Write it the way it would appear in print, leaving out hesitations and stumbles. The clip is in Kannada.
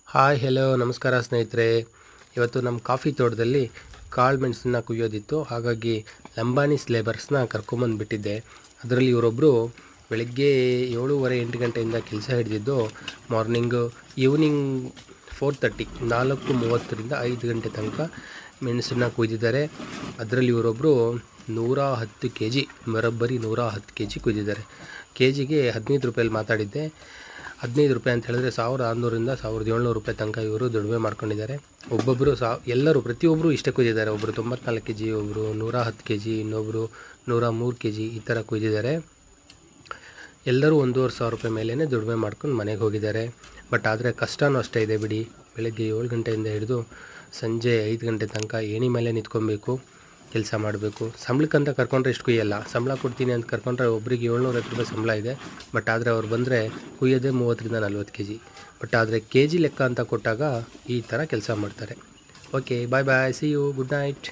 ಹಾಯ್ ಹೆಲೋ ನಮಸ್ಕಾರ ಸ್ನೇಹಿತರೆ. ಇವತ್ತು ನಮ್ಮ ಕಾಫಿ ತೋಟದಲ್ಲಿ ಕಾಳು ಮೆಣಸನ್ನ ಕುಯ್ಯೋದಿತ್ತು. ಹಾಗಾಗಿ ಲಂಬಾಣಿಸ್ ಲೇಬರ್ಸ್ನ ಕರ್ಕೊಂಬಂದುಬಿಟ್ಟಿದ್ದೆ. ಅದರಲ್ಲಿ ಇವರೊಬ್ಬರು ಬೆಳಗ್ಗೆ 7:30 8 ಗಂಟೆಯಿಂದ ಕೆಲಸ ಹಿಡಿದಿದ್ದು ಈವ್ನಿಂಗ್ 4:30 4:30ರಿಂದ 5 ಗಂಟೆ ತನಕ ಮೆಣಸನ್ನ ಕುಯ್ದಿದ್ದಾರೆ. ಅದರಲ್ಲಿ ಇವರೊಬ್ಬರು 110 kg ಬರೋಬ್ಬರಿ 110 kg ಕುಯ್ದಿದ್ದಾರೆ. ಕೆ ಜಿಗೆ 15 ರೂಪಾಯಲ್ಲಿ ಮಾತಾಡಿದ್ದೆ. 15 ರೂಪಾಯಿ ಅಂತ ಹೇಳಿದ್ರೆ 1600ರಿಂದ 1700 ರೂಪಾಯಿ ತನಕ ಇವರು ದುಡಿಮೆ ಮಾಡ್ಕೊಂಡಿದ್ದಾರೆ. ಒಬ್ಬೊಬ್ಬರು ಎಲ್ಲರೂ ಪ್ರತಿಯೊಬ್ಬರು ಇಷ್ಟೇ ಕುಯ್ದಿದ್ದಾರೆ. ಒಬ್ಬರು 94 kg, ಒಬ್ಬರು 110 kg, ಇನ್ನೊಬ್ಬರು 103 kg ಈ ಥರ ಕುಯ್ದಿದ್ದಾರೆ. ಎಲ್ಲರೂ 1500 ರೂಪಾಯಿ ಮೇಲೇ ದುಡಿಮೆ ಮಾಡ್ಕೊಂಡು ಮನೆಗೆ ಹೋಗಿದ್ದಾರೆ. ಬಟ್ ಆದರೆ ಕಷ್ಟನೂ ಅಷ್ಟೇ ಇದೆ ಬಿಡಿ. ಬೆಳಗ್ಗೆ 7 ಗಂಟೆಯಿಂದ ಹಿಡಿದು ಸಂಜೆ 5 ಗಂಟೆ ತನಕ ಏಣಿ ಮೇಲೆ ನಿಂತ್ಕೊಬೇಕು, ಕೆಲಸ ಮಾಡಬೇಕು. ಸಂಬಳಕ್ಕಂತ ಕರ್ಕೊಂಡ್ರೆ ಇಷ್ಟು ಕುಯ್ಯಲ್ಲ. ಸಂಬಳ ಕೊಡ್ತೀನಿ ಅಂತ ಕರ್ಕೊಂಡ್ರೆ ಒಬ್ಬರಿಗೆ 750 ರೂಪಾಯಿ ಸಂಬಳ ಇದೆ. ಬಟ್ ಆದರೆ ಅವ್ರು ಬಂದರೆ ಕುಯ್ಯೋದೇ 30ರಿಂದ 40 kg. ಬಟ್ ಆದರೆ ಕೆ ಜಿ ಲೆಕ್ಕ ಅಂತ ಕೊಟ್ಟಾಗ ಈ ಥರ ಕೆಲಸ ಮಾಡ್ತಾರೆ. Okay, bye bye, see you, good night.